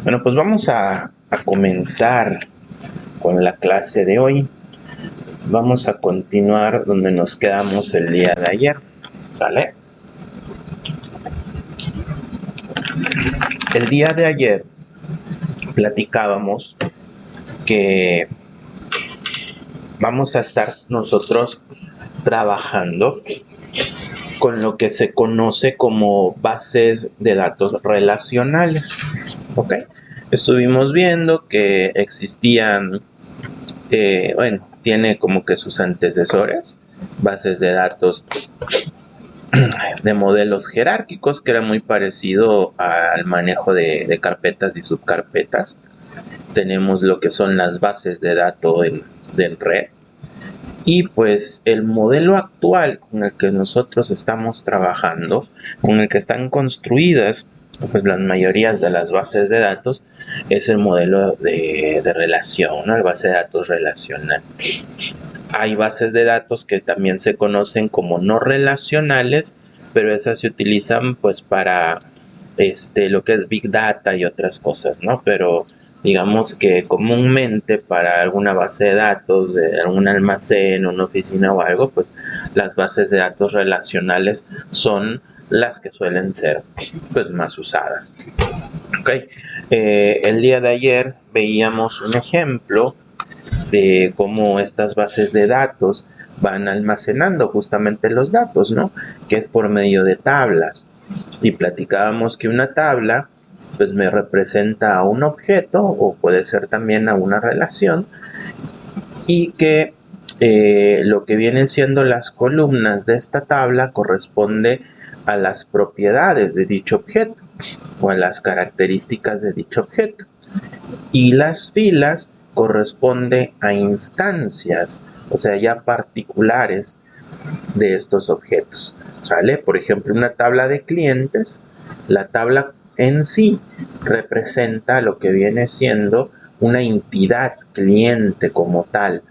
Bueno, pues vamos a comenzar con la clase de hoy. Vamos a continuar donde nos quedamos el día de ayer, ¿sale? El día de ayer platicábamos que vamos a estar nosotros trabajando con lo que se conoce como bases de datos relacionales, ¿ok? Estuvimos viendo que existían, tiene como que sus antecesores, bases de datos de modelos jerárquicos, que era muy parecido al manejo de carpetas y subcarpetas. Tenemos lo que son las bases de datos en red. Y pues el modelo actual con el que nosotros estamos trabajando, con el que están construidas pues las mayorías de las bases de datos, es el modelo de relación, ¿no? La base de datos relacional. Hay bases de datos que también se conocen como no relacionales, pero esas se utilizan pues para lo que es Big Data y otras cosas, ¿no? Pero digamos que comúnmente para alguna base de datos, de algún almacén, una oficina o algo, pues las bases de datos relacionales son las que suelen ser pues más usadas. Okay. El día de ayer veíamos un ejemplo de cómo estas bases de datos van almacenando justamente los datos, ¿no? Que es por medio de tablas. Y platicábamos que una tabla pues me representa a un objeto o puede ser también a una relación, y que lo que vienen siendo las columnas de esta tabla corresponde a las propiedades de dicho objeto o a las características de dicho objeto, y las filas corresponde a instancias, o sea, ya particulares de estos objetos, ¿sale? Por ejemplo, una tabla de clientes, la tabla en sí representa lo que viene siendo una entidad cliente como tal,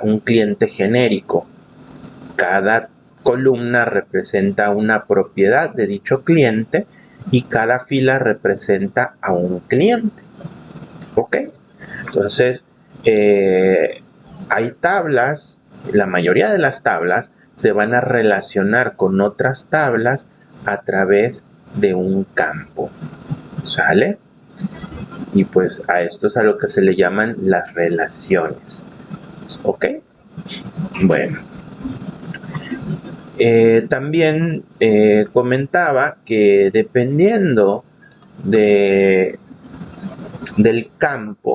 un cliente genérico. Cada columna representa una propiedad de dicho cliente y cada fila representa a un cliente, ¿ok? Entonces, hay tablas, la mayoría de las tablas se van a relacionar con otras tablas a través de un campo, ¿sale? Y pues a esto es a lo que se le llaman las relaciones, ¿ok? Bueno, también comentaba que dependiendo del campo,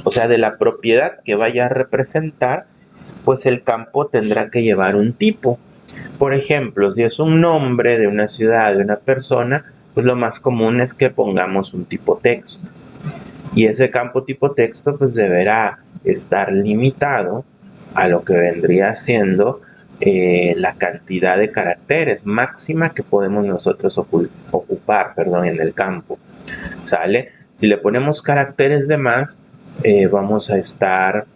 o sea, de la propiedad que vaya a representar, pues el campo tendrá que llevar un tipo. Por ejemplo, si es un nombre de una ciudad, de una persona, pues lo más común es que pongamos un tipo texto. Y ese campo tipo texto pues deberá estar limitado a lo que vendría siendo la cantidad de caracteres máxima que podemos nosotros ocupar en el campo, ¿sale? Si le ponemos caracteres de más, vamos a estar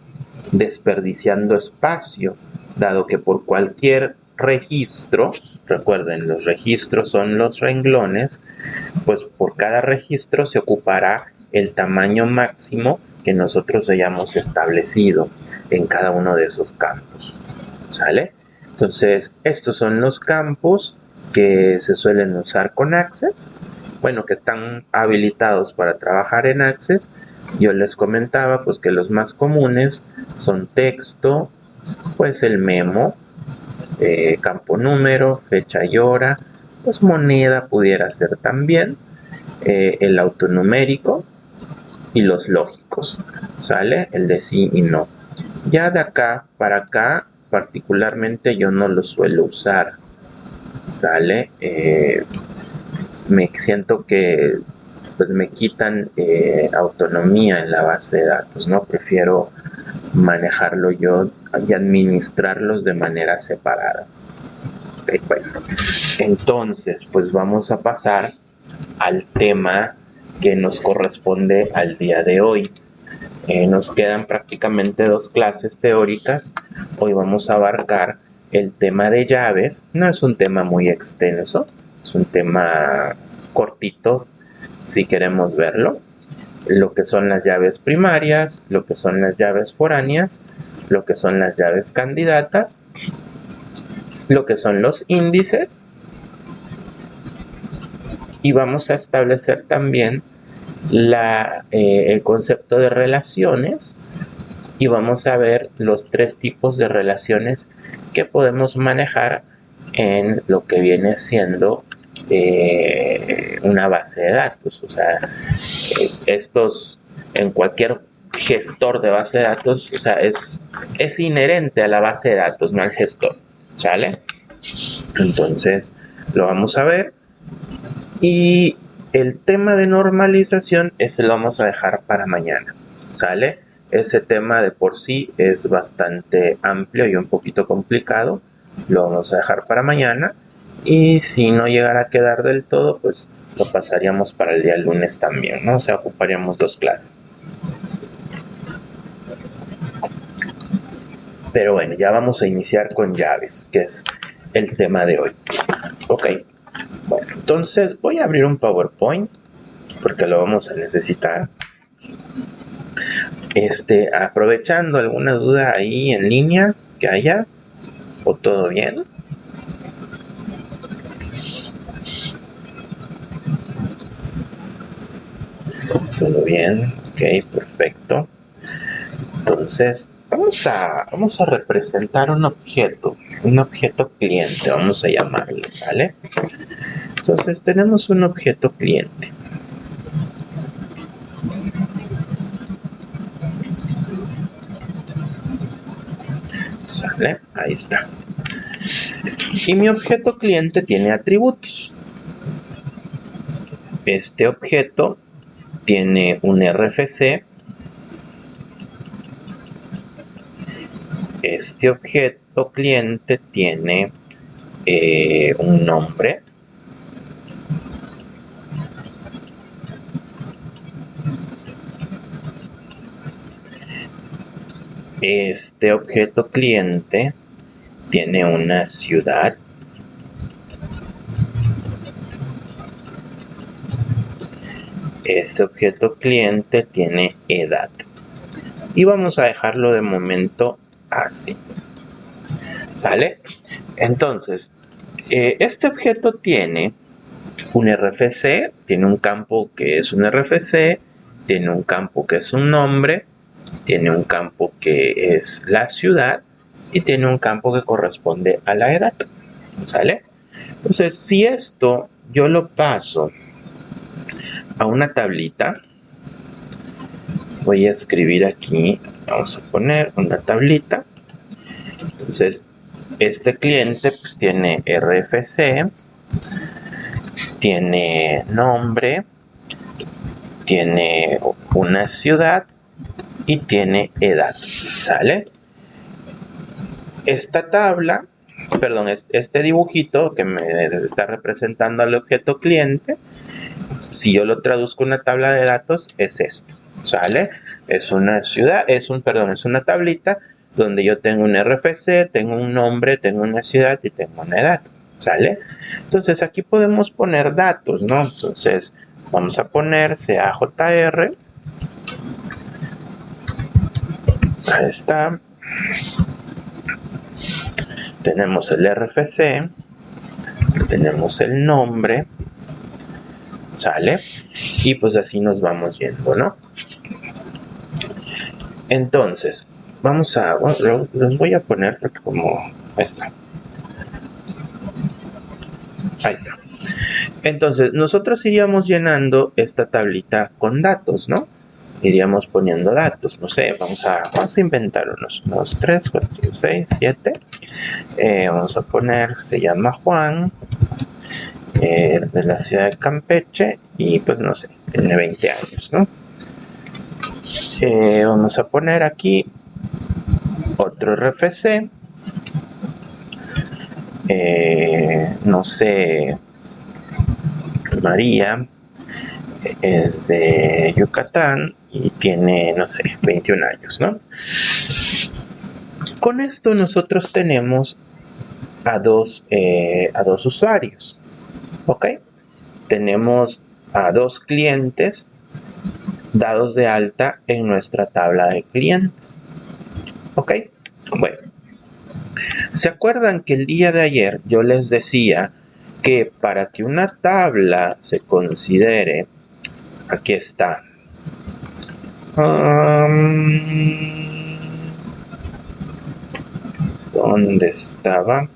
desperdiciando espacio, dado que por cualquier registro, recuerden, los registros son los renglones, pues por cada registro se ocupará el tamaño máximo que nosotros hayamos establecido en cada uno de esos campos, ¿sale? Entonces, estos son los campos que se suelen usar con Access, bueno, que están habilitados para trabajar en Access. Yo les comentaba pues que los más comunes son texto, pues el memo, campo número, fecha y hora, pues moneda pudiera ser también, el autonumérico y los lógicos, ¿sale? El de sí y no. Ya de acá para acá, particularmente yo no lo suelo usar, ¿sale? Me siento que pues me quitan autonomía en la base de datos, ¿no? Prefiero manejarlo yo y administrarlos de manera separada. Okay, bueno. Entonces, pues vamos a pasar al tema que nos corresponde al día de hoy. Nos quedan prácticamente 2 clases teóricas. Hoy vamos a abarcar el tema de llaves. No es un tema muy extenso, es un tema cortito si queremos verlo. lo que son las llaves primarias, lo que son las llaves foráneas, lo que son las llaves candidatas, lo que son los índices, y vamos a establecer también el concepto de relaciones, y vamos a ver los 3 tipos de relaciones que podemos manejar en lo que viene siendo una base de datos. O sea, estos en cualquier gestor de base de datos, o sea, es inherente a la base de datos, no al gestor, ¿sale? Entonces, lo vamos a ver. Y el tema de normalización, ese lo vamos a dejar para mañana, ¿sale? Ese tema de por sí es bastante amplio y un poquito complicado. Lo vamos a dejar para mañana. Y si no llegara a quedar del todo, pues lo pasaríamos para el día lunes también, ¿no? O sea, ocuparíamos 2 clases. Pero bueno, ya vamos a iniciar con llaves, que es el tema de hoy. Ok. Bueno, entonces voy a abrir un PowerPoint porque lo vamos a necesitar. Aprovechando alguna duda ahí en línea que haya, o todo bien. Todo bien, ok, perfecto. Entonces, vamos a representar un objeto cliente, vamos a llamarle, ¿sale? Entonces, tenemos un objeto cliente. ¿Sale? Ahí está. Y mi objeto cliente tiene atributos. Este objeto tiene un RFC. Este objeto cliente tiene un nombre. Este objeto cliente tiene una ciudad. Este objeto cliente tiene edad. Y vamos a dejarlo de momento así. ¿Sale? Entonces, este objeto tiene un RFC, tiene un campo que es un RFC, tiene un campo que es un nombre, tiene un campo que es la ciudad y tiene un campo que corresponde a la edad. ¿Sale? Entonces, si esto yo lo paso a una tablita, voy a escribir aquí, vamos a poner una tablita. Entonces, este cliente pues tiene RFC, tiene nombre, tiene una ciudad y tiene edad, ¿sale? Esta tabla, perdón, este dibujito que me está representando al objeto cliente, si yo lo traduzco en una tabla de datos, es esto, ¿sale? Es una ciudad, es una tablita donde yo tengo un RFC, tengo un nombre, tengo una ciudad y tengo una edad, ¿sale? Entonces aquí podemos poner datos, ¿no? Entonces vamos a poner CAJR. Ahí está. Tenemos el RFC, tenemos el nombre, ¿sale? Y pues así nos vamos yendo, ¿no? Entonces, los voy a poner porque como ahí está. Ahí está. Entonces, nosotros iríamos llenando esta tablita con datos, ¿no? Iríamos poniendo datos, no sé, vamos a inventar unos 2, 3, 4, 5, 6, 7. Vamos a poner, se llama Juan, de la ciudad de Campeche, y pues no sé, tiene 20 años, ¿no? Vamos a poner aquí otro RFC, no sé, María es de Yucatán y tiene, no sé, 21 años, ¿no? Con esto nosotros tenemos a dos usuarios, ¿ok? Tenemos a 2 clientes dados de alta en nuestra tabla de clientes. ¿Ok? Bueno, ¿se acuerdan que el día de ayer yo les decía que para que una tabla se considere, aquí está, ¿dónde estaba?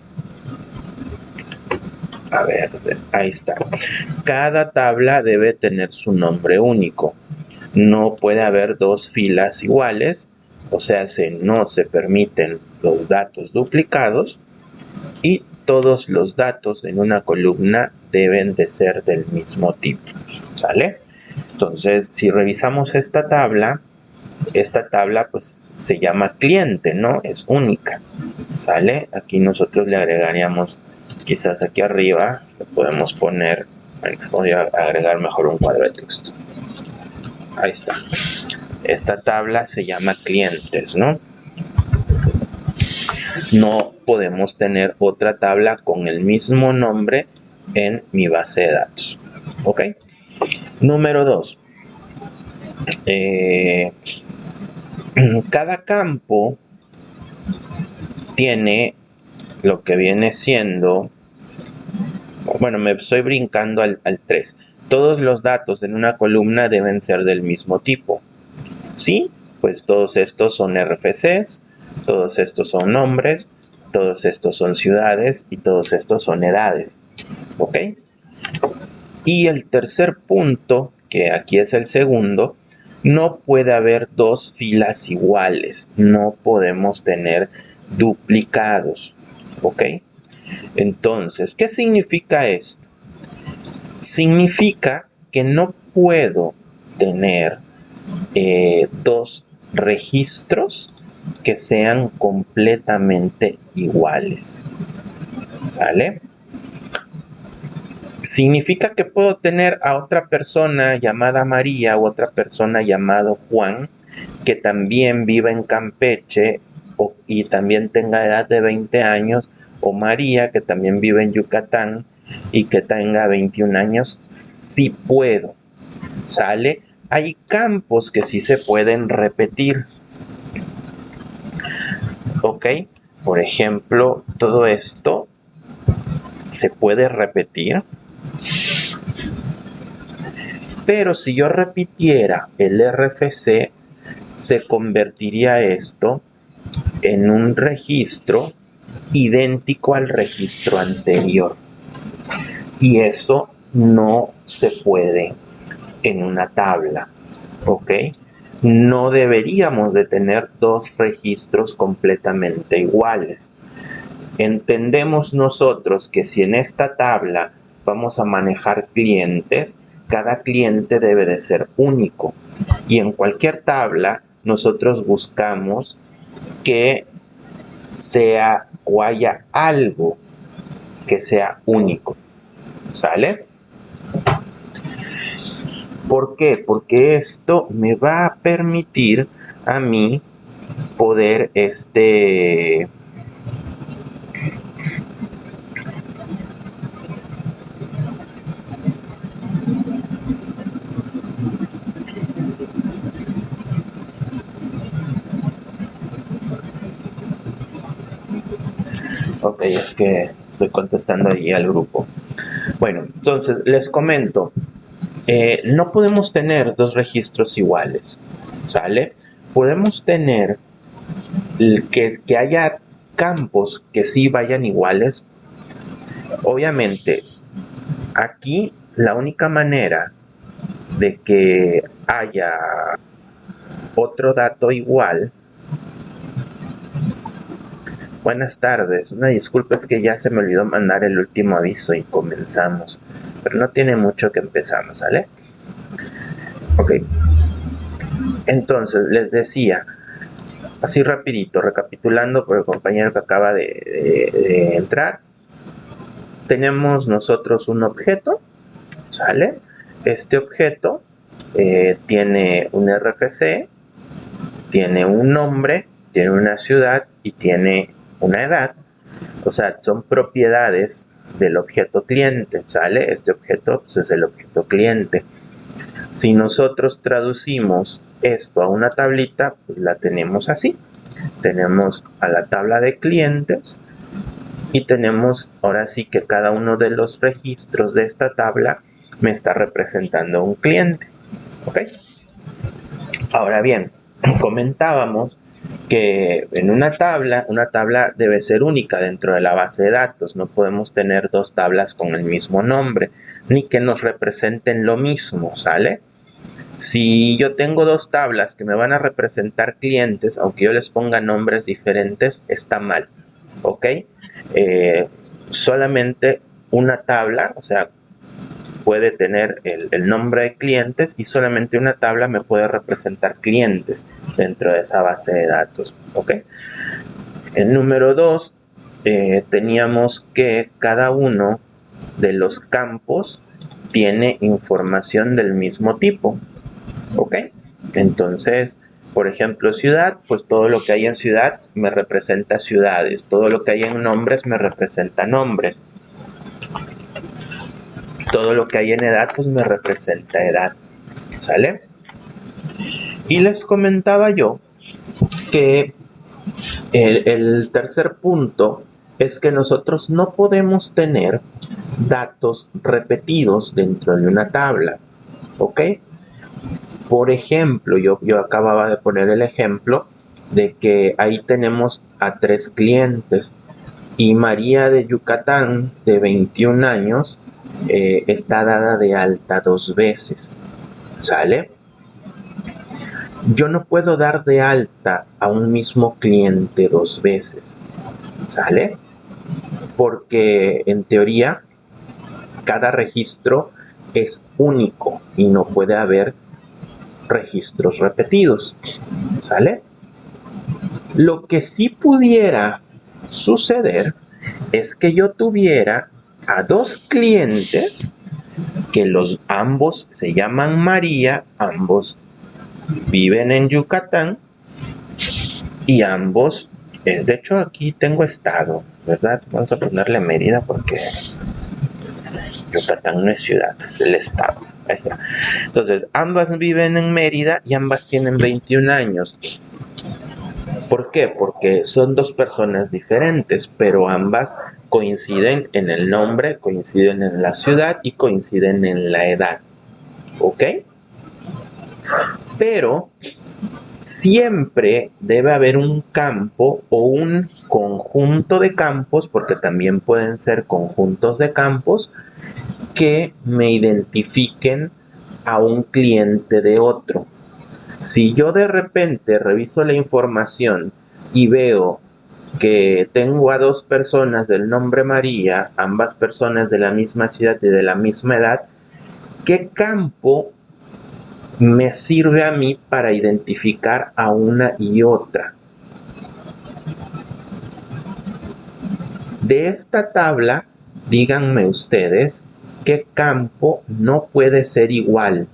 A ver, ahí está. Cada tabla debe tener su nombre único. No puede haber dos filas iguales, o sea, no se permiten los datos duplicados y todos los datos en una columna deben de ser del mismo tipo, ¿sale? Entonces, si revisamos esta tabla pues se llama cliente, ¿no? Es única, ¿sale? Aquí nosotros le agregaríamos, quizás aquí arriba, le podemos poner, bueno, voy a agregar mejor un cuadro de texto. Ahí está. Esta tabla se llama clientes, ¿no? No podemos tener otra tabla con el mismo nombre en mi base de datos. ¿Ok? Número 2. Cada campo tiene lo que viene siendo, bueno, me estoy brincando al 3. Todos los datos en una columna deben ser del mismo tipo. ¿Sí? Pues todos estos son RFCs, todos estos son nombres, todos estos son ciudades y todos estos son edades. ¿Ok? Y el tercer punto, que aquí es el segundo, no puede haber dos filas iguales. No podemos tener duplicados. ¿Ok? Entonces, ¿qué significa esto? Significa que no puedo tener dos registros que sean completamente iguales. ¿Sale? Significa que puedo tener a otra persona llamada María u otra persona llamado Juan que también viva en Campeche y también tenga edad de 20 años, o María que también vive en Yucatán y que tenga 21 años. Sí puedo. ¿Sale? Hay campos que sí se pueden repetir. ¿Ok? Por ejemplo, todo esto se puede repetir. Pero si yo repitiera el RFC, se convertiría esto en un registro idéntico al registro anterior. Y eso no se puede en una tabla. ¿Ok? No deberíamos de tener dos registros completamente iguales. Entendemos nosotros que si en esta tabla vamos a manejar clientes, cada cliente debe de ser único. Y en cualquier tabla nosotros buscamos que sea o haya algo que sea único. ¿Sale? ¿Por qué? Porque esto me va a permitir a mí poder Ok, es que estoy contestando ahí al grupo. Bueno, entonces les comento. No podemos tener dos registros iguales, ¿sale? Podemos tener que haya campos que sí vayan iguales. Obviamente, aquí la única manera de que haya otro dato igual. Buenas tardes, una disculpa, es que ya se me olvidó mandar el último aviso y comenzamos, pero no tiene mucho que empezamos, ¿sale? Ok, entonces les decía, así rapidito, recapitulando por el compañero que acaba de entrar, tenemos nosotros un objeto, ¿sale? Este objeto tiene un RFC, tiene un nombre, tiene una ciudad y tiene una edad. O sea, son propiedades del objeto cliente, ¿sale? Este objeto pues, es el objeto cliente. Si nosotros traducimos esto a una tablita, pues la tenemos así. Tenemos a la tabla de clientes y tenemos ahora sí que cada uno de los registros de esta tabla me está representando un cliente. ¿Ok? Ahora bien, comentábamos que en una tabla debe ser única dentro de la base de datos. No podemos tener dos tablas con el mismo nombre, ni que nos representen lo mismo, ¿sale? Si yo tengo dos tablas que me van a representar clientes, aunque yo les ponga nombres diferentes, está mal, ¿ok? Solamente una tabla, o sea, puede tener el nombre de clientes y solamente una tabla me puede representar clientes dentro de esa base de datos, ¿ok? En número 2, teníamos que cada uno de los campos tiene información del mismo tipo, ¿ok? Entonces, por ejemplo, ciudad, pues todo lo que hay en ciudad me representa ciudades, todo lo que hay en nombres me representa nombres, todo lo que hay en edad pues me representa edad, ¿sale? Y les comentaba yo que el tercer punto es que nosotros no podemos tener datos repetidos dentro de una tabla, ¿ok? Por ejemplo, yo acababa de poner el ejemplo de que ahí tenemos a 3 clientes y María de Yucatán, de 21 años, está dada de alta 2 veces, ¿sale? Yo no puedo dar de alta a un mismo cliente 2 veces, ¿sale? Porque en teoría cada registro es único y no puede haber registros repetidos, ¿sale? Lo que sí pudiera suceder es que yo tuviera a 2 clientes que ambos se llaman María, ambos viven en Yucatán y ambos, de hecho aquí tengo estado, ¿verdad? Vamos a ponerle Mérida porque Yucatán no es ciudad, es el estado. Ahí está. Entonces, ambas viven en Mérida y ambas tienen 21 años. ¿Por qué? Porque son 2 personas diferentes, pero ambas coinciden en el nombre, coinciden en la ciudad y coinciden en la edad. ¿Ok? Pero siempre debe haber un campo o un conjunto de campos, porque también pueden ser conjuntos de campos, que me identifiquen a un cliente de otro. Si yo de repente reviso la información y veo que tengo a 2 personas del nombre María, ambas personas de la misma ciudad y de la misma edad, ¿qué campo me sirve a mí para identificar a una y otra? De esta tabla, díganme ustedes, ¿qué campo no puede ser igual?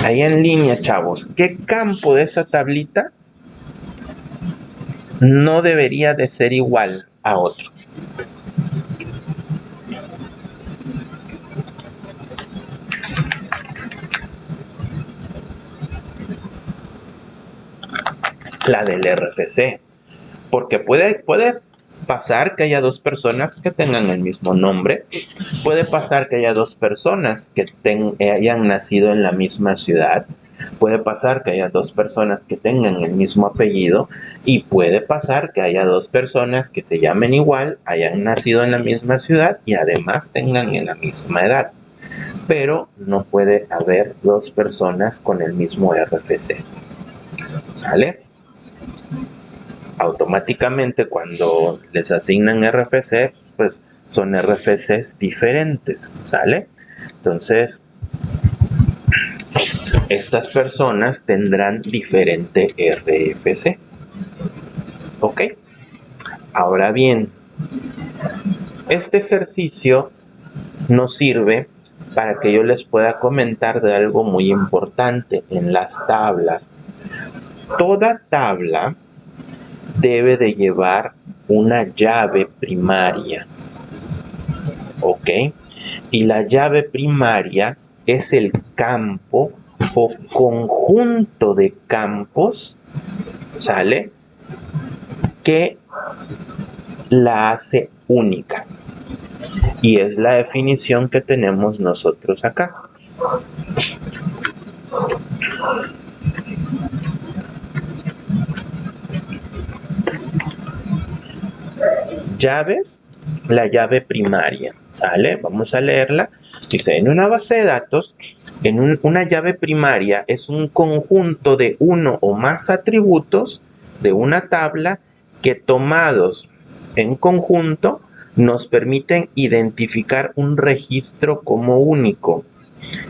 Ahí en línea, chavos, ¿qué campo de esa tablita no debería de ser igual a otro? La del RFC, porque puede pasar que haya 2 personas que tengan el mismo nombre, puede pasar que haya 2 personas que hayan nacido en la misma ciudad, puede pasar que haya 2 personas que tengan el mismo apellido y puede pasar que haya 2 personas que se llamen igual, hayan nacido en la misma ciudad y además tengan en la misma edad. Pero no puede haber 2 personas con el mismo RFC, ¿sale? Automáticamente cuando les asignan RFC, pues son RFCs diferentes, ¿sale? Entonces, estas personas tendrán diferente RFC, ¿ok? Ahora bien, este ejercicio nos sirve para que yo les pueda comentar de algo muy importante en las tablas. Toda tabla debe de llevar una llave primaria. ¿Ok? Y la llave primaria es el campo o conjunto de campos, ¿sale?, que la hace única. Y es la definición que tenemos nosotros acá. Llaves, la llave primaria, ¿sale? Vamos a leerla. Dice, en una base de datos, una llave primaria es un conjunto de uno o más atributos de una tabla que tomados en conjunto nos permiten identificar un registro como único.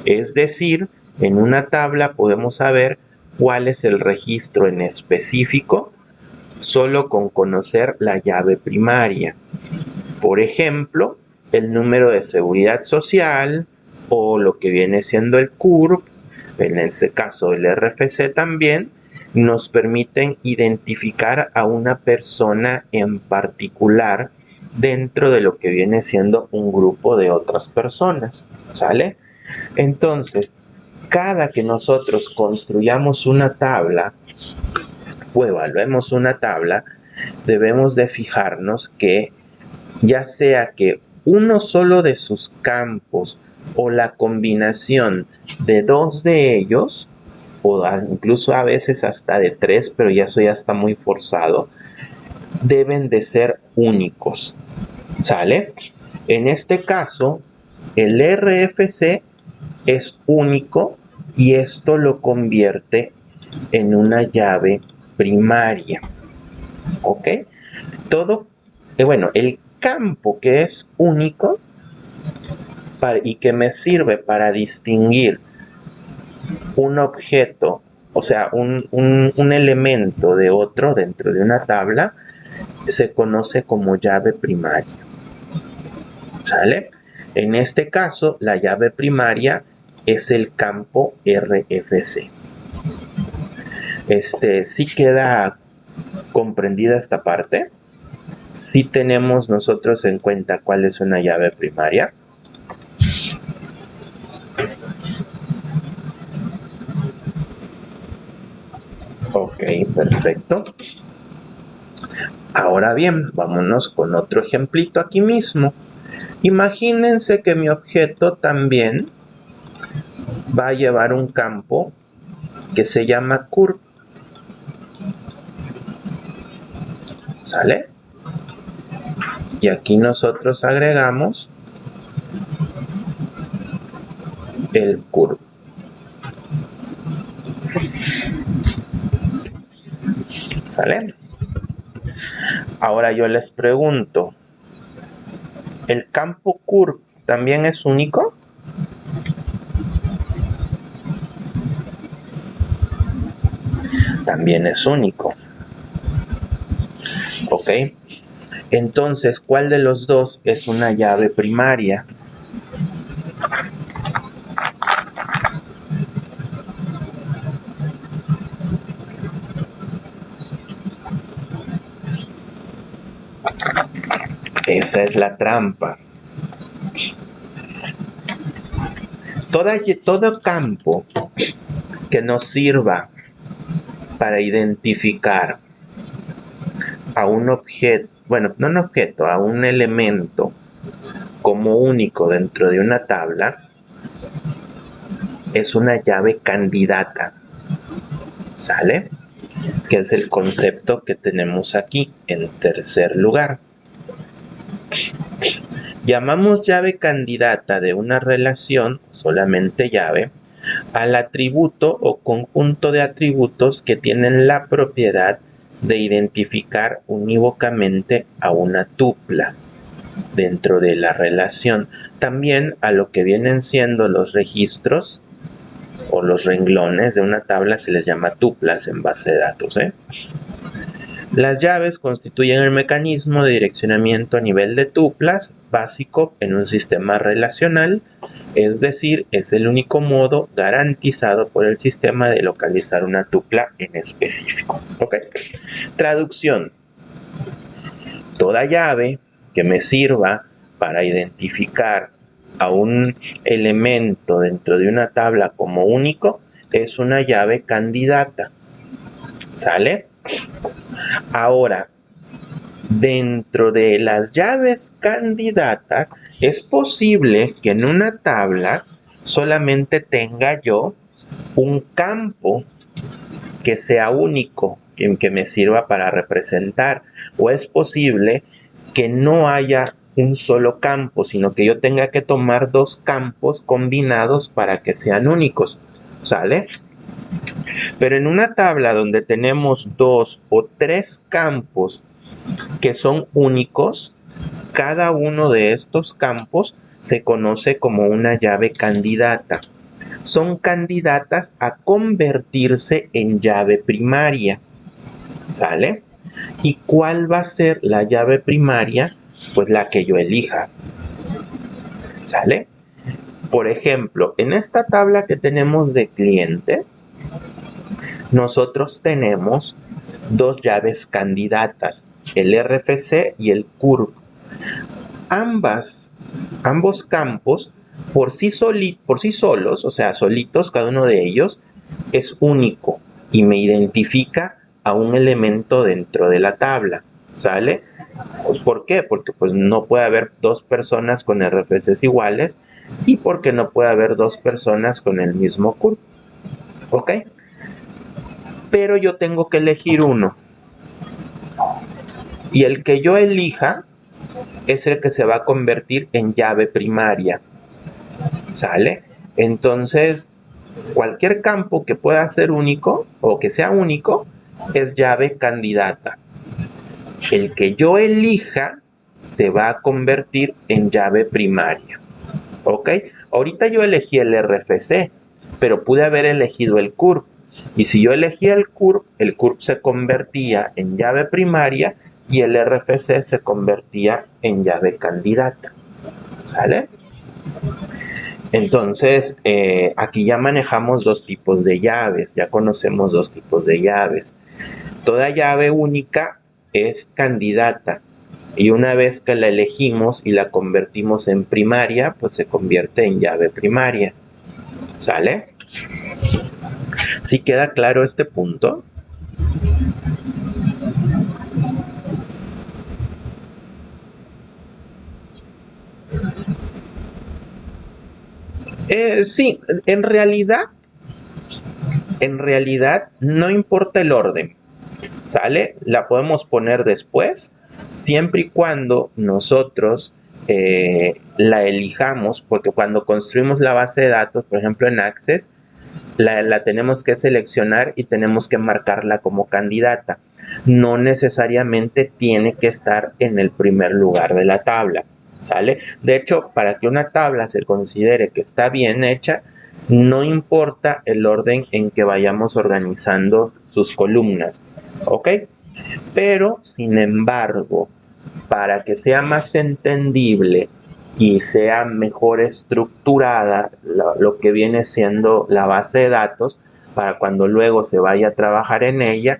Es decir, en una tabla podemos saber cuál es el registro en específico solo con conocer la llave primaria. Por ejemplo, el número de seguridad social o lo que viene siendo el CURP, en este caso el RFC también, nos permiten identificar a una persona en particular dentro de lo que viene siendo un grupo de otras personas, ¿sale? Entonces, cada que nosotros construyamos una tabla o evaluemos una tabla, debemos de fijarnos que ya sea que uno solo de sus campos o la combinación de dos de ellos, o incluso a veces hasta de tres, pero ya eso ya está muy forzado, deben de ser únicos, ¿sale? En este caso, el RFC es único y esto lo convierte en una llave primaria, ¿ok? El campo que es único y que me sirve para distinguir un objeto, o sea, un elemento de otro dentro de una tabla, se conoce como llave primaria, ¿sale? En este caso, la llave primaria es el campo RFC. ¿Sí queda comprendida esta parte? ¿Sí tenemos nosotros en cuenta cuál es una llave primaria? Ok, perfecto. Ahora bien, vámonos con otro ejemplito aquí mismo. Imagínense que mi objeto también va a llevar un campo que se llama curve. ¿Sale? Y aquí nosotros agregamos el curve. ¿Sale? Ahora yo les pregunto, ¿el campo curve también es único? También es único. ¿Ok? Entonces, ¿cuál de los dos es una llave primaria? Esa es la trampa. Todo campo que nos sirva para identificar a un objeto, bueno, no un objeto, a un elemento como único dentro de una tabla, es una llave candidata, ¿sale? Que es el concepto que tenemos aquí en tercer lugar. Llamamos llave candidata de una relación, solamente llave, al atributo o conjunto de atributos que tienen la propiedad de identificar unívocamente a una tupla dentro de la relación. También a lo que vienen siendo los registros o los renglones de una tabla se les llama tuplas en base de datos, ¿eh? Las llaves constituyen el mecanismo de direccionamiento a nivel de tuplas básico en un sistema relacional Es decir, es el único modo garantizado por el sistema de localizar una tupla en específico. ¿Ok? Traducción. Toda llave que me sirva para identificar a un elemento dentro de una tabla como único es una llave candidata. ¿Sale? Ahora, dentro de las llaves candidatas, es posible que en una tabla solamente tenga yo un campo que sea único, que me sirva para representar. O es posible que no haya un solo campo, sino que yo tenga que tomar dos campos combinados para que sean únicos. ¿Sale? Pero en una tabla donde tenemos 2 o 3 campos que son únicos, cada uno de estos campos se conoce como una llave candidata. Son candidatas a convertirse en llave primaria. ¿Sale? ¿Y cuál va a ser la llave primaria? Pues la que yo elija. ¿Sale? Por ejemplo, en esta tabla que tenemos de clientes, nosotros tenemos dos llaves candidatas, el RFC y el CURP. Ambos campos, por sí solos, o sea, solitos cada uno de ellos, es único y me identifica a un elemento dentro de la tabla. ¿Sale? ¿Por qué? Porque pues no puede haber dos personas con RFCs iguales y porque no puede haber dos personas con el mismo CURP. ¿Ok? Pero yo tengo que elegir uno. Y el que yo elija es el que se va a convertir en llave primaria. ¿Sale? Entonces, cualquier campo que pueda ser único o que sea único es llave candidata. El que yo elija se va a convertir en llave primaria. ¿Ok? Ahorita yo elegí el RFC, pero pude haber elegido el CURP. Y si yo elegía el CURP se convertía en llave primaria y el RFC se convertía en llave candidata. ¿Sale? Entonces, aquí ya manejamos dos tipos de llaves, ya conocemos dos tipos de llaves. Toda llave única es candidata y una vez que la elegimos y la convertimos en primaria, pues se convierte en llave primaria. ¿Sale? ¿Sí queda claro este punto? Sí, en realidad no importa el orden. ¿Sale? La podemos poner después, siempre y cuando nosotros la elijamos, porque cuando construimos la base de datos, por ejemplo en Access, la tenemos que seleccionar y tenemos que marcarla como candidata. No necesariamente tiene que estar en el primer lugar de la tabla. ¿Sale? De hecho, para que una tabla se considere que está bien hecha, no importa el orden en que vayamos organizando sus columnas. ¿Ok? Pero, sin embargo, para que sea más entendible y sea mejor estructurada lo que viene siendo la base de datos, para cuando luego se vaya a trabajar en ella,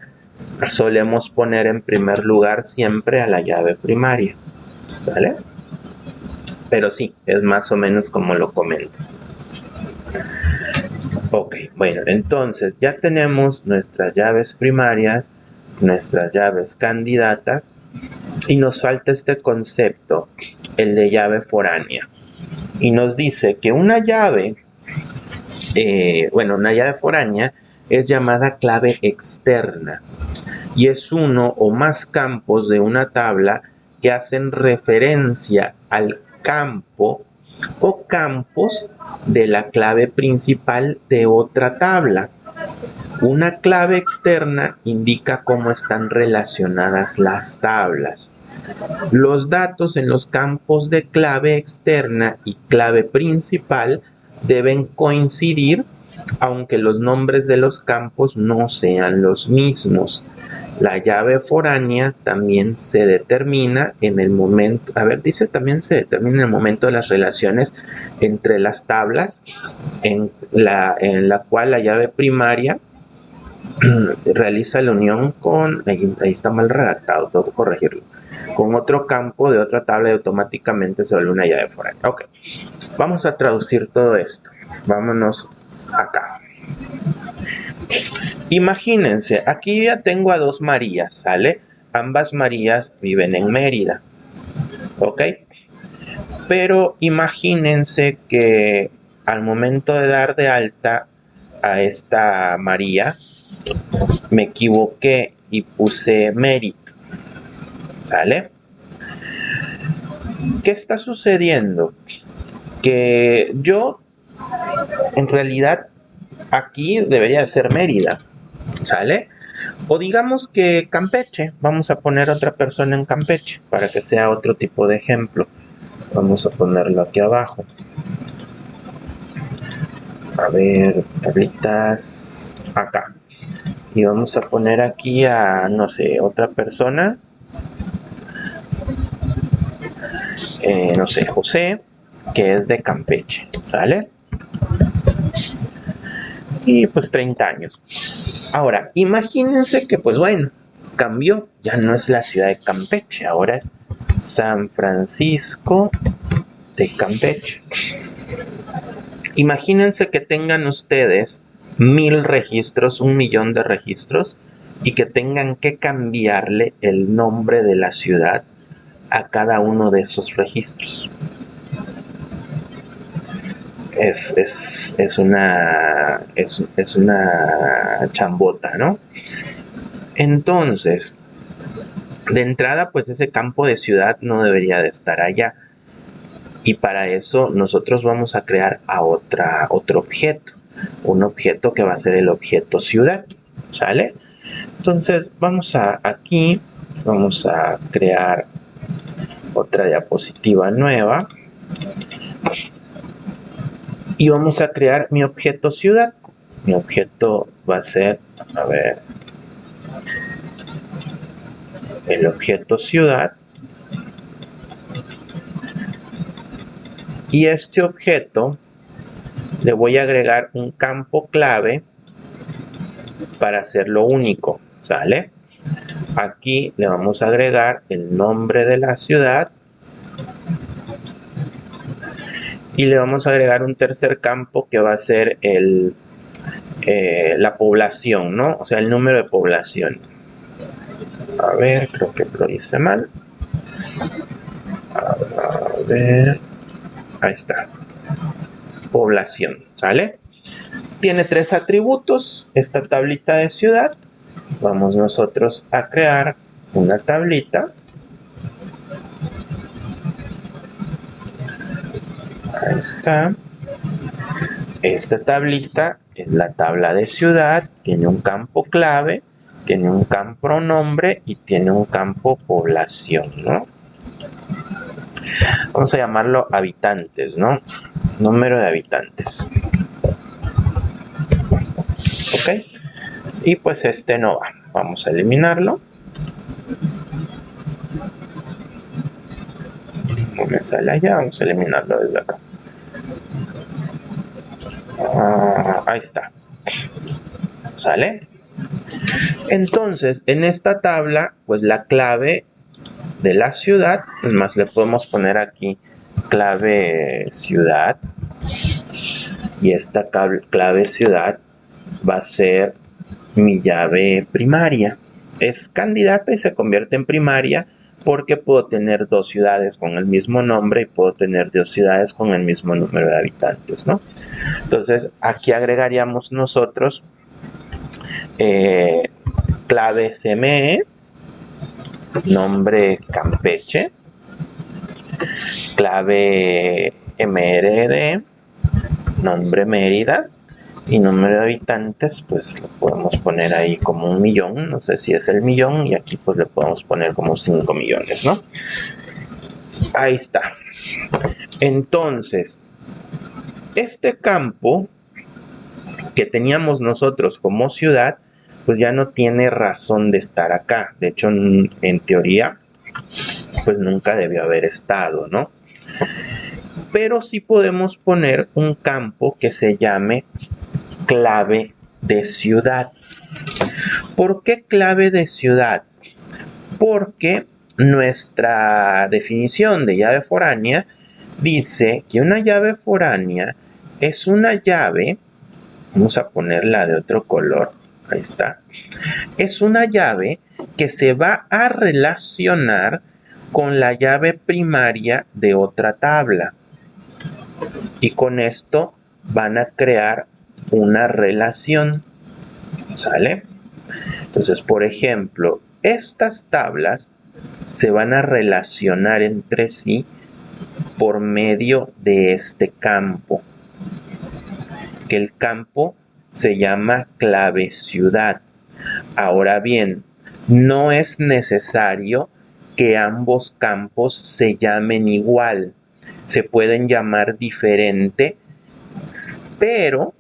solemos poner en primer lugar siempre a la llave primaria. ¿Sale? Pero sí, es más o menos como lo comentas. Ok, bueno, entonces ya tenemos nuestras llaves primarias, nuestras llaves candidatas y nos falta este concepto, el de llave foránea. Y nos dice que una llave, una llave foránea es llamada clave externa y es uno o más campos de una tabla que hacen referencia al campo o campos de la clave principal de otra tabla. Una clave externa indica cómo están relacionadas las tablas. Los datos en los campos de clave externa y clave principal deben coincidir, aunque los nombres de los campos no sean los mismos. La llave foránea también se determina en el momento, a ver, dice también se determina en el momento de las relaciones entre las tablas, en la cual la llave primaria realiza la unión con, ahí está mal redactado, tengo que corregirlo, con otro campo de otra tabla y automáticamente se vuelve una llave foránea. Ok, vamos a traducir todo esto. Vámonos acá. Imagínense, aquí ya tengo a dos Marías, ¿sale? Ambas Marías viven en Mérida, ¿ok? Pero imagínense que al momento de dar de alta a esta María, me equivoqué y puse Mérida, ¿sale? ¿Qué está sucediendo? Que yo, en realidad, aquí debería ser Mérida, ¿sale? O digamos que Campeche, vamos a poner otra persona en Campeche para que sea otro tipo de ejemplo. Vamos a ponerlo aquí abajo. A ver, tablitas acá. Y vamos a poner aquí a, no sé, otra persona. No sé, José, que es de Campeche, ¿sale? Y pues 30 años. Ahora, imagínense que, pues bueno, cambió. Ya no es la ciudad de Campeche, ahora es San Francisco de Campeche. Imagínense que tengan ustedes 1000 registros, 1.000.000 de registros, y que tengan que cambiarle el nombre de la ciudad a cada uno de esos registros. Es una chambota, ¿no? Entonces, de entrada, pues ese campo de ciudad no debería de estar allá. Y para eso nosotros vamos a crear a otro objeto. Un objeto que va a ser el objeto ciudad, ¿sale? Entonces vamos aquí, vamos a crear otra diapositiva nueva. Y vamos a crear mi objeto ciudad. Mi objeto va a ser, a ver, el objeto ciudad. Y este objeto le voy a agregar un campo clave para hacerlo único, ¿sale? Aquí le vamos a agregar el nombre de la ciudad y le vamos a agregar un tercer campo que va a ser la población, ¿no? O sea, el número de población. A ver, creo que lo hice mal. A ver, ahí está. Población, ¿sale? Tiene 3 atributos esta tablita de ciudad. Vamos nosotros a crear una tablita. Ahí está. Esta tablita es la tabla de ciudad. Tiene un campo clave, tiene un campo nombre y tiene un campo población, ¿no? Vamos a llamarlo habitantes, ¿no? Número de habitantes. Ok. Y pues este no va. Vamos a eliminarlo. No me sale allá. Vamos a eliminarlo desde acá. Ahí está. ¿Sale? Entonces, en esta tabla, pues la clave de la ciudad, es más, le podemos poner aquí clave ciudad. Y esta clave ciudad va a ser mi llave primaria. Es candidata y se convierte en primaria porque puedo tener 2 ciudades con el mismo nombre y puedo tener 2 ciudades con el mismo número de habitantes, ¿no? Entonces, aquí agregaríamos nosotros clave CME, nombre Campeche, clave MRD, nombre Mérida, y número de habitantes, pues lo podemos poner ahí como 1.000.000, no sé si es el millón, y aquí pues le podemos poner como 5 millones, ¿no? Ahí está. Entonces, este campo que teníamos nosotros como ciudad, pues ya no tiene razón de estar acá. De hecho, en teoría, pues nunca debió haber estado, ¿no? Pero sí podemos poner un campo que se llame clave de ciudad. ¿Por qué clave de ciudad? Porque nuestra definición de llave foránea dice que una llave foránea es una llave, vamos a ponerla de otro color, ahí está, es una llave que se va a relacionar con la llave primaria de otra tabla. Y con esto van a crear una relación, ¿sale? Entonces, por ejemplo, estas tablas se van a relacionar entre sí por medio de este campo, que el campo se llama clave ciudad. Ahora bien, no es necesario que ambos campos se llamen igual. Se pueden llamar diferente, pero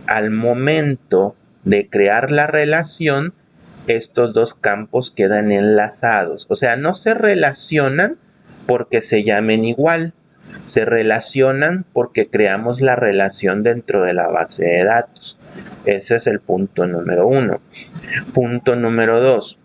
al momento de crear la relación, estos dos campos quedan enlazados. O sea, no se relacionan porque se llamen igual. Se relacionan porque creamos la relación dentro de la base de datos. Ese es el punto número 1. Punto número 2.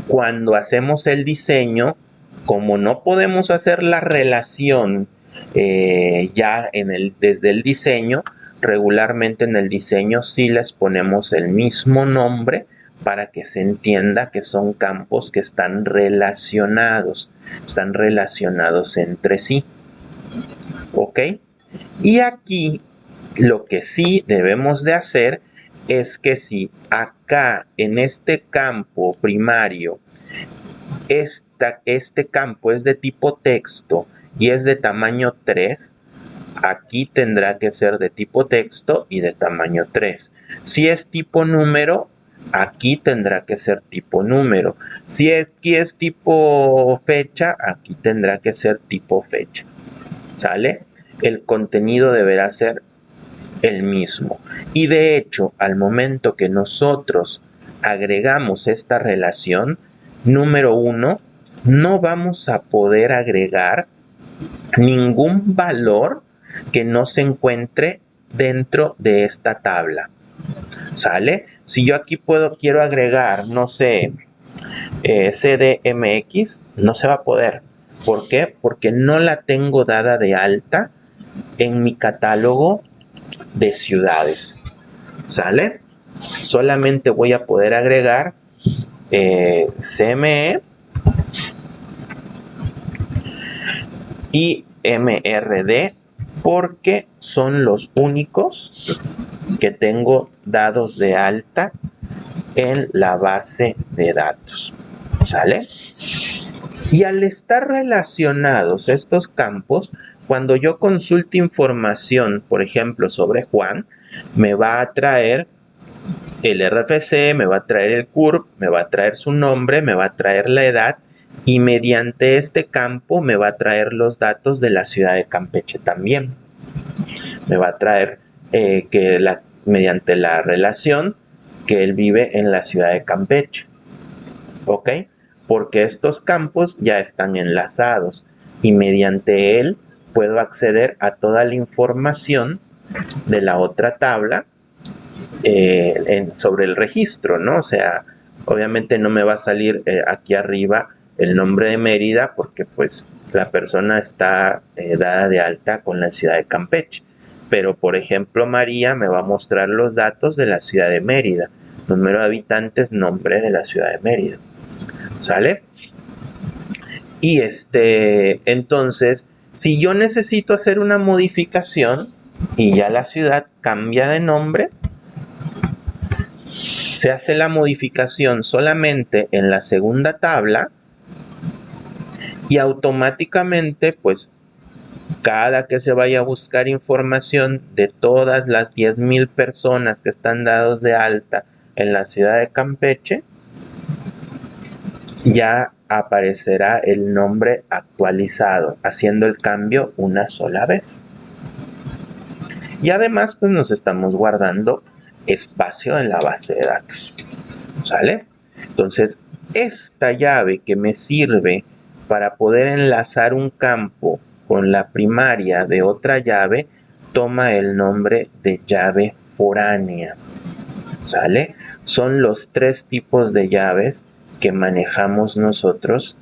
Cuando hacemos el diseño, como no podemos hacer la relación desde el diseño, regularmente en el diseño sí les ponemos el mismo nombre para que se entienda que son campos que están relacionados entre sí. ¿Ok? Y aquí lo que sí debemos de hacer es que si acá en este campo primario este campo es de tipo texto y es de tamaño 3, aquí tendrá que ser de tipo texto y de tamaño 3. Si es tipo número, aquí tendrá que ser tipo número. Si aquí es tipo fecha, aquí tendrá que ser tipo fecha. ¿Sale? El contenido deberá ser el mismo. Y de hecho, al momento que nosotros agregamos esta relación, número 1, no vamos a poder agregar ningún valor que no se encuentre dentro de esta tabla. ¿Sale? Si yo aquí quiero agregar, no sé, CDMX, no se va a poder. ¿Por qué? Porque no la tengo dada de alta en mi catálogo de ciudades. ¿Sale? Solamente voy a poder agregar CME y MRD porque son los únicos que tengo dados de alta en la base de datos. ¿Sale? Y al estar relacionados estos campos, cuando yo consulte información, por ejemplo, sobre Juan, me va a traer el RFC, me va a traer el CURP, me va a traer su nombre, me va a traer la edad y mediante este campo me va a traer los datos de la ciudad de Campeche también. Me va a traer mediante la relación que él vive en la ciudad de Campeche. ¿Ok? Porque estos campos ya están enlazados y mediante él puedo acceder a toda la información de la otra tabla sobre el registro, ¿no? O sea, obviamente no me va a salir aquí arriba el nombre de Mérida porque pues la persona está dada de alta con la ciudad de Campeche. Pero, por ejemplo, María me va a mostrar los datos de la ciudad de Mérida. Número de habitantes, nombre de la ciudad de Mérida. ¿Sale? Y entonces, si yo necesito hacer una modificación y ya la ciudad cambia de nombre, se hace la modificación solamente en la segunda tabla y automáticamente, pues, cada que se vaya a buscar información de todas las 10,000 personas que están dados de alta en la ciudad de Campeche, ya aparecerá el nombre actualizado, haciendo el cambio una sola vez. Y además, pues nos estamos guardando espacio en la base de datos, ¿sale? Entonces, esta llave que me sirve para poder enlazar un campo con la primaria de otra llave toma el nombre de llave foránea, ¿sale? Son los 3 tipos de llaves que manejamos nosotros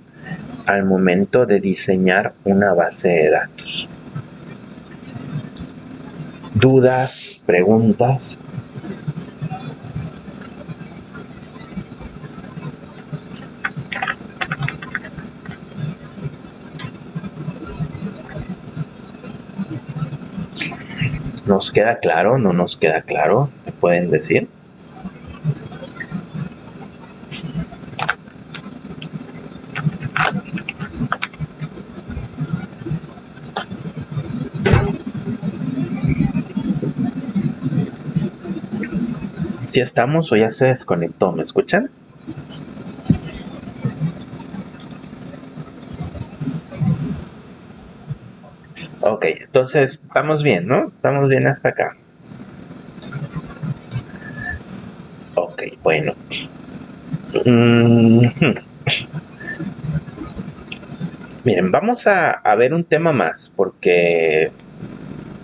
al momento de diseñar una base de datos. ¿Dudas? ¿Preguntas? ¿Nos queda claro? ¿No nos queda claro? ¿Me pueden decir? ¿Si estamos o ya se desconectó? ¿Me escuchan? Ok, entonces estamos bien, ¿no? Estamos bien hasta acá. Ok, bueno. Miren, vamos a ver un tema más, porque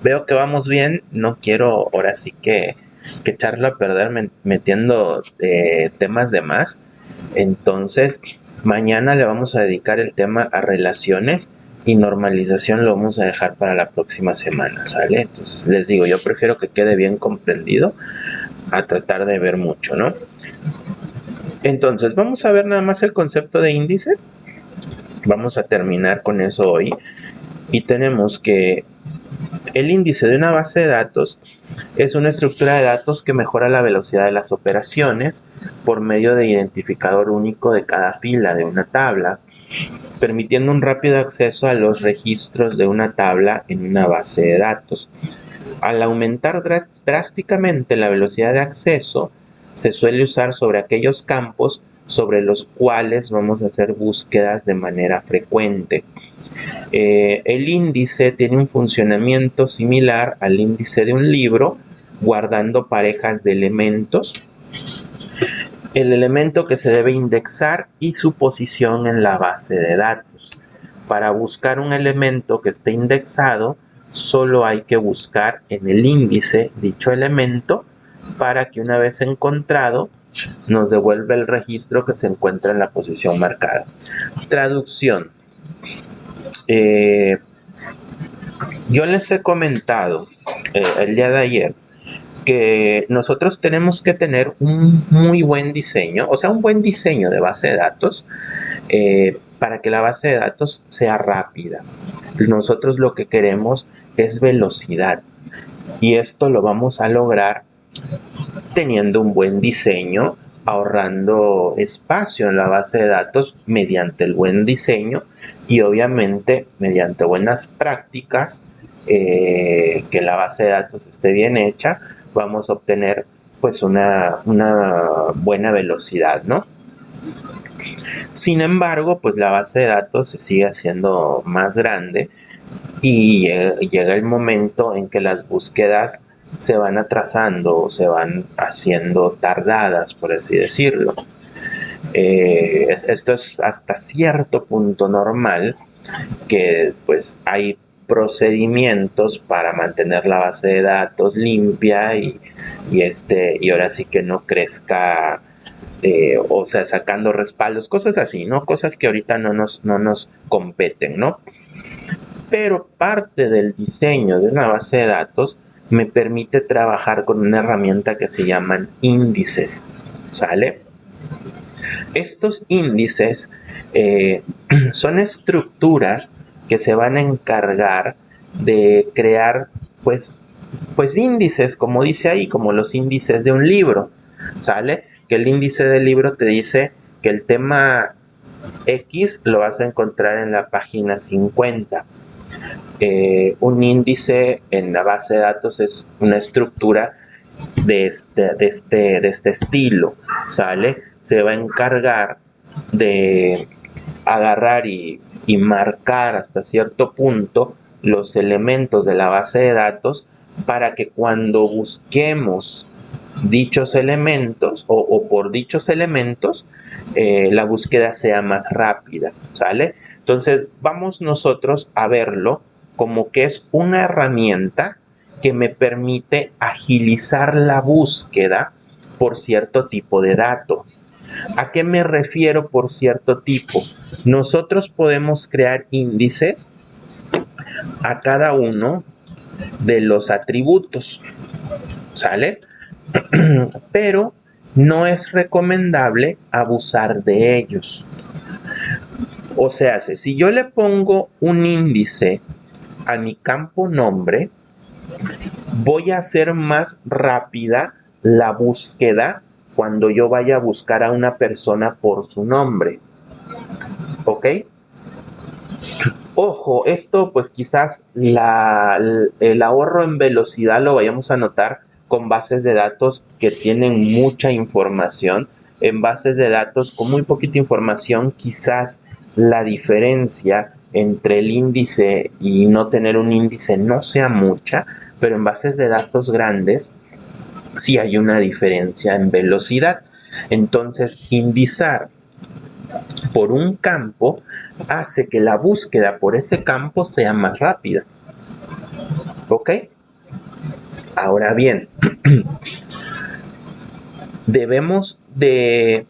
veo que vamos bien. No quiero ahora sí que echarlo a perder metiendo temas de más. Entonces, mañana le vamos a dedicar el tema a relaciones y normalización lo vamos a dejar para la próxima semana, ¿sale? Entonces, les digo, yo prefiero que quede bien comprendido a tratar de ver mucho, ¿no? Entonces, vamos a ver nada más el concepto de índices. Vamos a terminar con eso hoy. Y tenemos que el índice de una base de datos es una estructura de datos que mejora la velocidad de las operaciones por medio de identificador único de cada fila de una tabla, permitiendo un rápido acceso a los registros de una tabla en una base de datos. Al aumentar drásticamente la velocidad de acceso, se suele usar sobre aquellos campos sobre los cuales vamos a hacer búsquedas de manera frecuente. El índice tiene un funcionamiento similar al índice de un libro, guardando parejas de elementos, el elemento que se debe indexar y su posición en la base de datos. Para buscar un elemento que esté indexado, solo hay que buscar en el índice dicho elemento para que una vez encontrado nos devuelva el registro que se encuentra en la posición marcada. Traducción. Yo les he comentado el día de ayer que nosotros tenemos que tener un muy buen diseño, o sea, un buen diseño de base de datos para que la base de datos sea rápida. Nosotros lo que queremos es velocidad y esto lo vamos a lograr teniendo un buen diseño, ahorrando espacio en la base de datos mediante el buen diseño y obviamente mediante buenas prácticas, que la base de datos esté bien hecha, vamos a obtener pues una buena velocidad, ¿no? Sin embargo, pues la base de datos se sigue haciendo más grande y llega el momento en que las búsquedas se van atrasando o se van haciendo tardadas, por así decirlo. Esto es hasta cierto punto normal, que pues hay procedimientos para mantener la base de datos limpia y ahora sí que no crezca, o sea, sacando respaldos, cosas así, ¿no? Cosas que ahorita no nos competen, ¿no? Pero parte del diseño de una base de datos me permite trabajar con una herramienta que se llaman índices, ¿sale? Estos índices son estructuras que se van a encargar de crear, pues índices, como dice ahí, como los índices de un libro, ¿sale? Que el índice del libro te dice que el tema X lo vas a encontrar en la página 50. Un índice en la base de datos es una estructura de este estilo, ¿sale? Se va a encargar de agarrar y marcar hasta cierto punto los elementos de la base de datos para que cuando busquemos dichos elementos o por dichos elementos la búsqueda sea más rápida, ¿sale? Entonces vamos nosotros a verlo como que es una herramienta que me permite agilizar la búsqueda por cierto tipo de dato. ¿A qué me refiero por cierto tipo? Nosotros podemos crear índices a cada uno de los atributos, ¿sale? Pero no es recomendable abusar de ellos. O sea, si yo le pongo un índice a mi campo nombre, voy a hacer más rápida la búsqueda cuando yo vaya a buscar a una persona por su nombre. ¿Ok? Ojo, esto pues quizás el ahorro en velocidad lo vayamos a notar con bases de datos que tienen mucha información. En bases de datos con muy poquita información, quizás la diferencia entre el índice y no tener un índice no sea mucha, pero en bases de datos grandes sí hay una diferencia en velocidad. Entonces, indizar por un campo hace que la búsqueda por ese campo sea más rápida. ¿Ok? Ahora bien, debemos de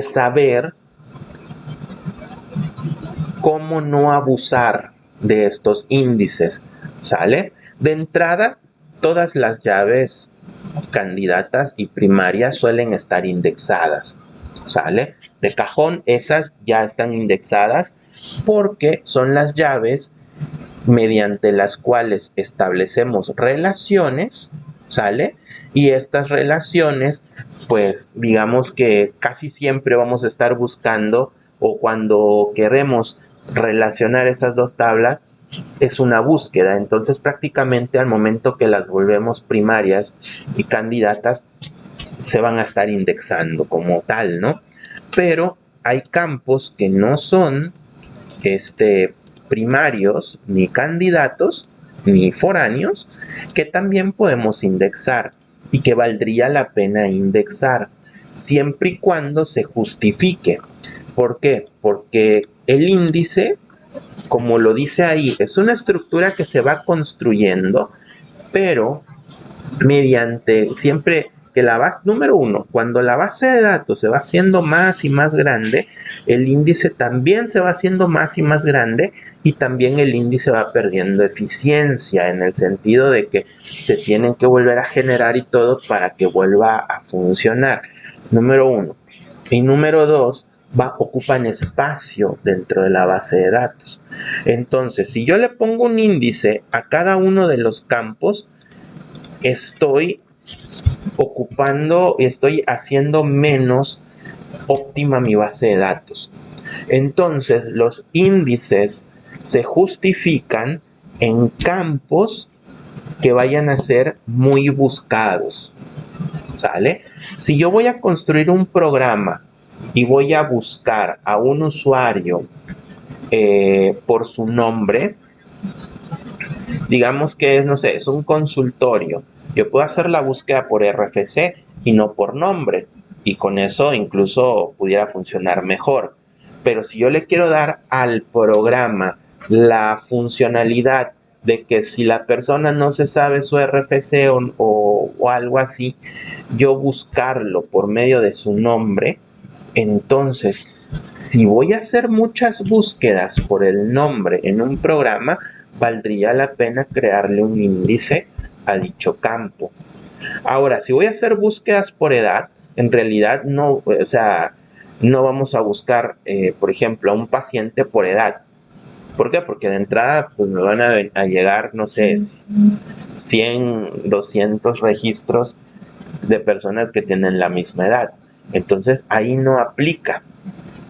saber cómo no abusar de estos índices, ¿sale? De entrada, todas las llaves candidatas y primarias suelen estar indexadas, ¿sale? De cajón, esas ya están indexadas porque son las llaves mediante las cuales establecemos relaciones, ¿sale? Y estas relaciones, pues digamos que casi siempre vamos a estar buscando o cuando queremos relacionar esas dos tablas, es una búsqueda. Entonces prácticamente al momento que las volvemos primarias y candidatas, se van a estar indexando como tal, ¿no? Pero hay campos que no son primarios, ni candidatos, ni foráneos, que también podemos indexar y que valdría la pena indexar, siempre y cuando se justifique. ¿Por qué? Porque el índice, como lo dice ahí, es una estructura que se va construyendo, pero mediante siempre que la base, número uno, cuando la base de datos se va haciendo más y más grande, el índice también se va haciendo más y más grande y también el índice va perdiendo eficiencia en el sentido de que se tienen que volver a generar y todo para que vuelva a funcionar. Número uno. Y número dos, ocupan espacio dentro de la base de datos. Entonces, si yo le pongo un índice a cada uno de los campos, estoy ocupando y estoy haciendo menos óptima mi base de datos. Entonces, los índices se justifican en campos que vayan a ser muy buscados, ¿sale? Si yo voy a construir un programa y voy a buscar a un usuario por su nombre, digamos que es, no sé, es un consultorio. Yo puedo hacer la búsqueda por RFC y no por nombre. Y con eso incluso pudiera funcionar mejor. Pero si yo le quiero dar al programa la funcionalidad de que si la persona no se sabe su RFC o algo así, yo buscarlo por medio de su nombre, entonces, si voy a hacer muchas búsquedas por el nombre en un programa, valdría la pena crearle un índice a dicho campo. Ahora, si voy a hacer búsquedas por edad, en realidad no, o sea, no vamos a buscar, por ejemplo, a un paciente por edad. ¿Por qué? Porque de entrada pues me van a llegar, no sé, 100, 200 registros de personas que tienen la misma edad. Entonces ahí no aplica,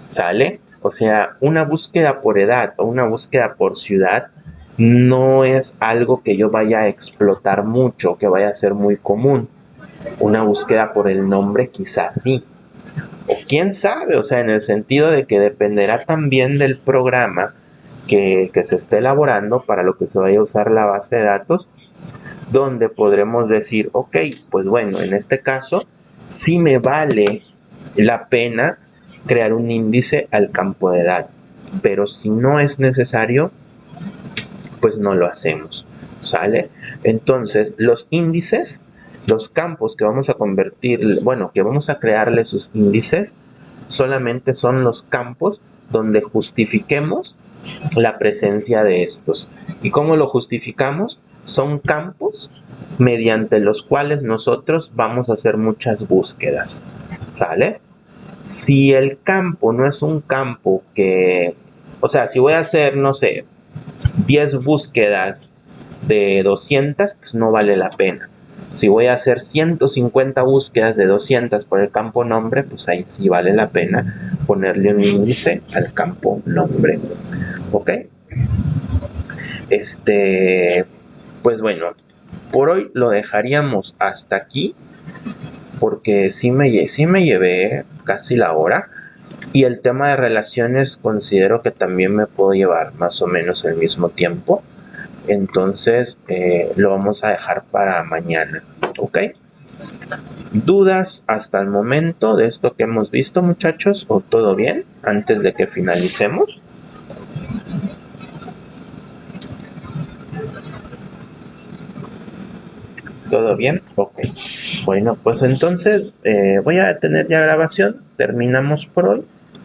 ¿sale? O sea, una búsqueda por edad o una búsqueda por ciudad no es algo que yo vaya a explotar mucho, que vaya a ser muy común. Una búsqueda por el nombre quizás sí. O quién sabe, o sea, en el sentido de que dependerá también del programa que se esté elaborando para lo que se vaya a usar la base de datos, donde podremos decir, ok, pues bueno, en este caso sí me vale la pena crear un índice al campo de edad, pero si no es necesario, pues no lo hacemos, ¿sale? Entonces, los índices, los campos que vamos a convertir, bueno, que vamos a crearle sus índices, solamente son los campos donde justifiquemos la presencia de estos. ¿Y cómo lo justificamos? Son campos mediante los cuales nosotros vamos a hacer muchas búsquedas, ¿sale? Si el campo no es un campo que, o sea, si voy a hacer, no sé, 10 búsquedas de 200, pues no vale la pena. Si voy a hacer 150 búsquedas de 200 por el campo nombre, pues ahí sí vale la pena ponerle un índice al campo nombre. ¿Ok? Pues bueno, por hoy lo dejaríamos hasta aquí, porque sí me llevé casi la hora. Y el tema de relaciones considero que también me puedo llevar más o menos el mismo tiempo. Entonces lo vamos a dejar para mañana, ¿ok? ¿Dudas hasta el momento de esto que hemos visto, muchachos? ¿O todo bien antes de que finalicemos? ¿Todo bien? Ok. Bueno, pues entonces voy a detener ya grabación. Terminamos por hoy.